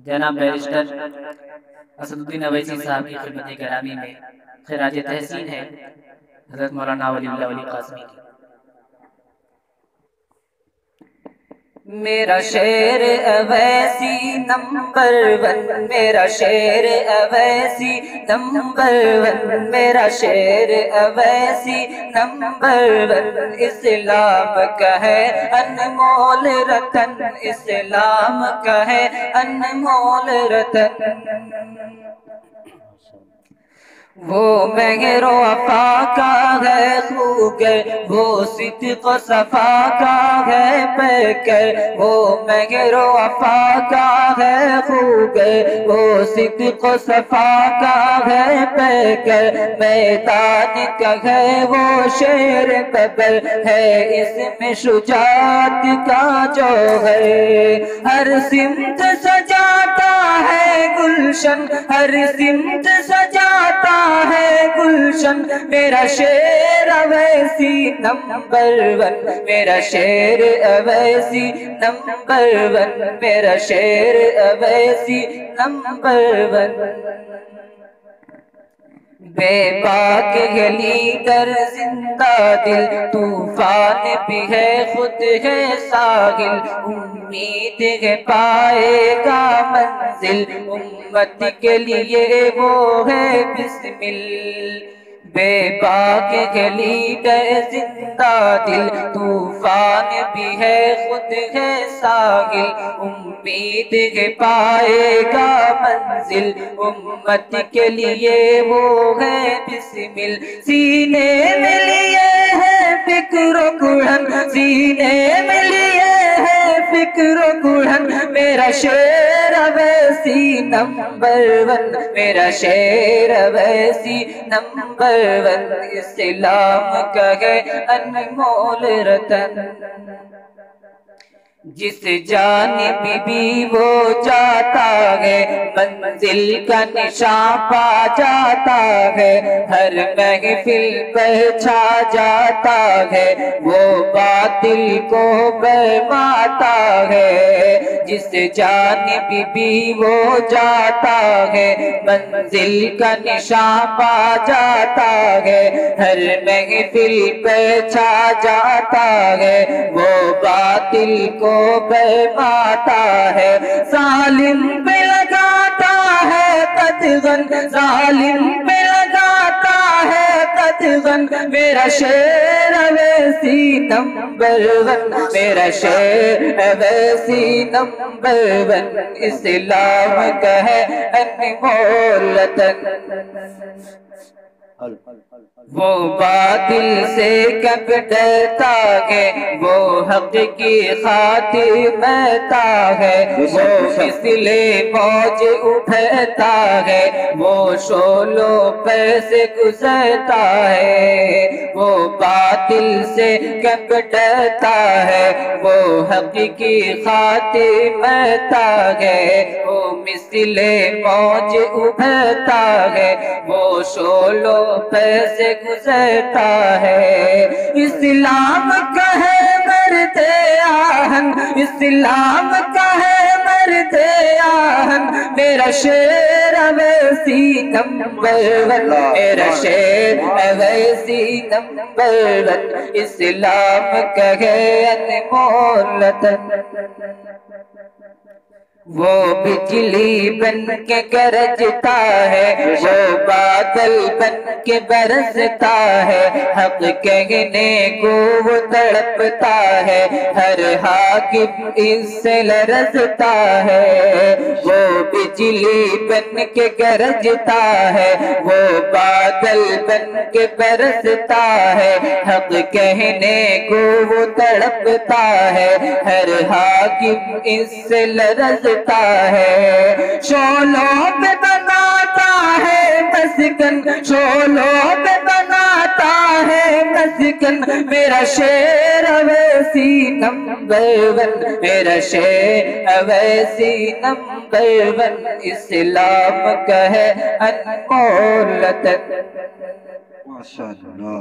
جناب بیرسٹر اسد الدین اویسی صاحب کی خدمت گرامی میں خراج تحسین ہے حضرت مولانا ولی اللہ ولی قاسمی کی۔ میرا شعر اویسی نمبر ون، میرا شعر اویسی نمبر ون، میرا شعر اویسی نمبر ون، اسلام کا ہے انمول رتن، اسلام کا ہے انمول رتن۔ وہ مہر و وفا کا ہے خوگر، وہ صدق و صفا کا ہے پیکر، وہ مہر و وفا کا ہے خوگر، وہ صدق و صفا کا ہے پیکر، میدان کا ہے وہ شیر ببر، ہے اس میں شجاعت کا جوہر، ہر سمت سجاتا ہے گلشن، ہر سمت سجاتا ہے گلشن، میرا شعر اویسی نمبر ون، میرا شعر اویسی نمبر ون، میرا شعر اویسی نمبر ون۔ بے باک ہے لیڈر زندہ دل، طوفان بھی ہے خود ہے ساحل، امید ہے پائے گا منزل، امت کے لیے وہ ہے بسمل۔ بے باک ہے لیڈر زندہ دل، طوفان بھی ہے خود ہے ساحل، امید ہے پائے گا منزل، امت کے لیے وہ ہے بسمل۔ سینے میں لیے ہے فکر و گڑھن، سینے میں لیے ہے فکر و گڑھن، میرا شعر اویسی نمبر ون، میرا شعر اویسی نمبر ون، اسلام کا ہے انمول رتن۔ جس جانب بھی وہ جاتا ہے منزل کا نشان پا جاتا ہے، ہر محفل پر چھا جاتا ہے، وہ باطل کو برماتا ہے۔ جس جانب بھی وہ جاتا ہے منزل کا نشان پا جاتا ہے، ہر محفل پر چھا جاتا ہے، وہ باطل کو برماتا ہے، ظالم پہ لگاتا ہے قدغن، ظالم پہ لگاتا ہے قدغن، میرا شعر اویسی نمبر ون، میرا شعر اویسی نمبر ون، اسلام کا ہے انمول رتن۔ وہ باطل سے کب ڈرتا ہے، وہ حق کی خاطر مرتا ہے، وہ مثل موج اٹھتا ہے، وہ شعلوں پر سے گزرتا ہے، وہ باطل سے کب ڈرتا ہے، وہ حق کی خاطر مرتا ہے، وہ مثل موج اٹھتا ہے، وہ شعلوں پر سے گزرتا ہے۔ اسلام کا ہے مرد آہن، اسلام کا ہے مرد آہن، میرا شعر اویسی نمبر ون، میرا شعر اویسی نمبر ون، اسلام کا ہے انمول رتن۔ وہ بجلی بن کے گرجتا ہے، وہ بادل بن کے برستا ہے، حق کہنے کو وہ تڑپتا ہے، ہر حاکم اس سے لرزتا ہے۔ وہ بجلی بن کے گرجتا ہے، وہ بادل بن کے برستا ہے، حق کہنے کو وہ تڑپتا ہے، ہر حاکم اس سے لرزتا ہے۔ شعلوں پہ بناتا ہے مسکن، شعلوں پہ بناتا ہے مسکن، میرا شعر اویسی نمبر ون، میرا شعر اویسی نمبر ون، اسلام کا ہے انمول رتن۔ ماشاءاللہ۔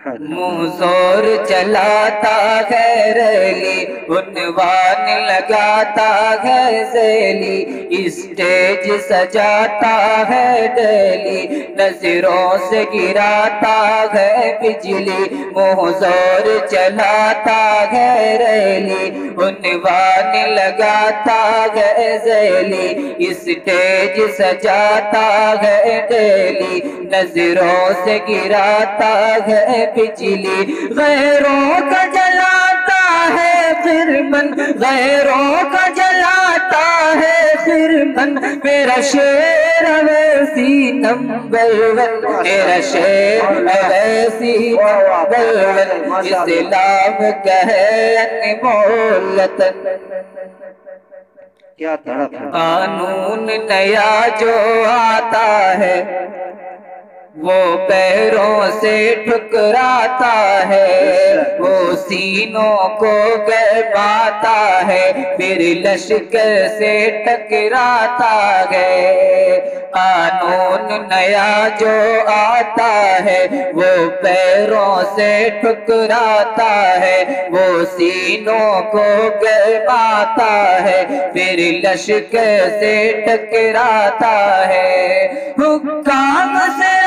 منہ زور چلاتا ہے ریلی، عنوان لگاتا ہے ذیلی، اسٹیج سجاتا ہے ڈیلی، نظروں سے گراتا ہے بجلی، منہ زور چلاتا ہے ریلی، عنوان لگاتا ہے ذیلی، اسٹیج سجاتا ہے ڈیلی، نظروں سے گراتا ہے بجلی، غیروں کا جلاتا ہے خرمن، غیروں کا جلاتا ہے خرمن، میرا شعر اویسی نمبر ون، میرا شعر اویسی نمبر ون، اسلام کا ہے انمول وطن۔ کیا تڑپ ہے۔ قانون نیا جو آتا ہے وہ پیروں سے ٹھکراتا ہے، وہ سینوں کو گرماتا ہے، پھر لشکر سے ٹکراتا ہے۔ قانون نیا جو آتا ہے وہ پیروں سے ٹکراتا ہے، وہ سینوں کو گرماتا ہے، پھر لشکر سے ٹکراتا ہے۔ حکام سے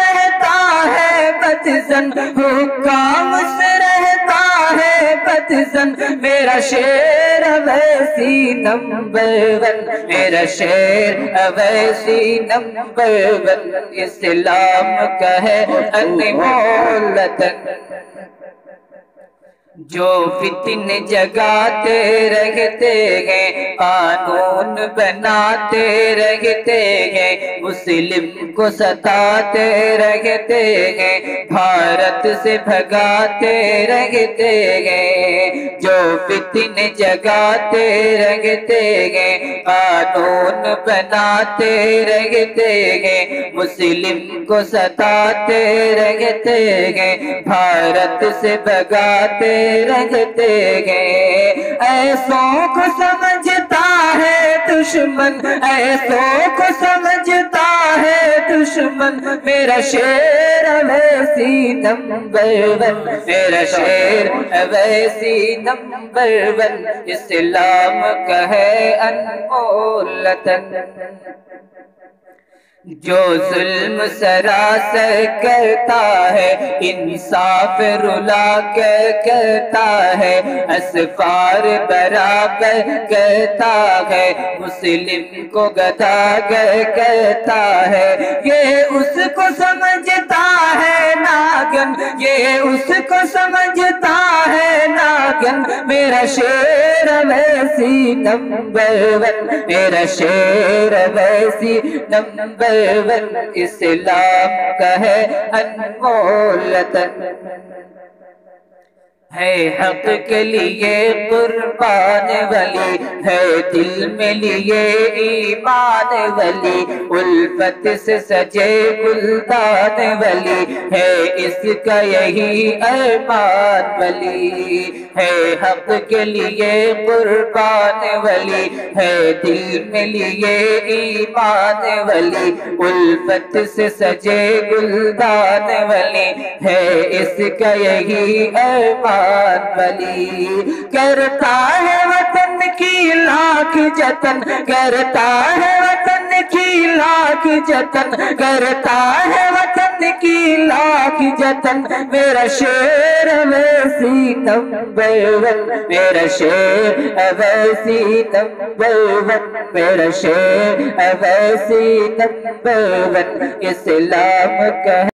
ہے بدزن، حکام سے رہتا ہے بدزن، میرا شعر اویسی نمبر ون، میرا شعر اویسی نمبر ون، اسلام کا ہے انمول وطن۔ جو فتن جگاتے رہتے ہیں، قانون بناتے رہتے ہیں، مسلم کو ستاتے رہتے ہیں، بھارت سے بھگاتے رہتے ہیں۔ جو فتن جگاتے رہتے ہیں، قانون بناتے رہتے ہیں، مسلم کو ستاتے رہتے ہیں، بھارت سے بھگاتے رہتے ہیں۔ ایسوں کو سمجھتا ہے دشمن، ایسوں کو سمجھتا ہے دشمن، میرا شعر اویسی نمبر ون، میرا شعر اویسی نمبر ون، اسلام کا ہے انمول وطن۔ جو ظلم سراسر کرتا ہے، انصاف رلا کر کرتا ہے، اسفار برابر کرتا ہے، مسلم کو گداگر کرتا ہے، یہ اس کو سمجھتا ہے ناگن، یہ اس کو سمجھتا ہے ناگن، میرا شعر اویسی نمبر ون، میرا شعر اویسی نمبر ون، اسلام کا ہے انمول وطن۔ ہے حق کے لیے قربان ولی، ہے دل میں لیے ایمان ولی، الفت سے سجے گلدان ولی، ہے اس کا یہی ارمان ولی۔ ہے حق کے لیے قربان ولی، ہے دل میں لیے ایمان ولی، الفت سے سجے گلدان ولی، ہے اس کا یہی ارمان ولی۔ کرتا ہے وطن کی لاکھ جتن، کرتا ہے وطن کی لاکھ جتن، کرتا ہے وطن کی لاکھ جتن، میرا شعر اویسی نمبر ون، میرا شعر اویسی نمبر ون، میرا شعر اویسی نمبر ون، اسلام کا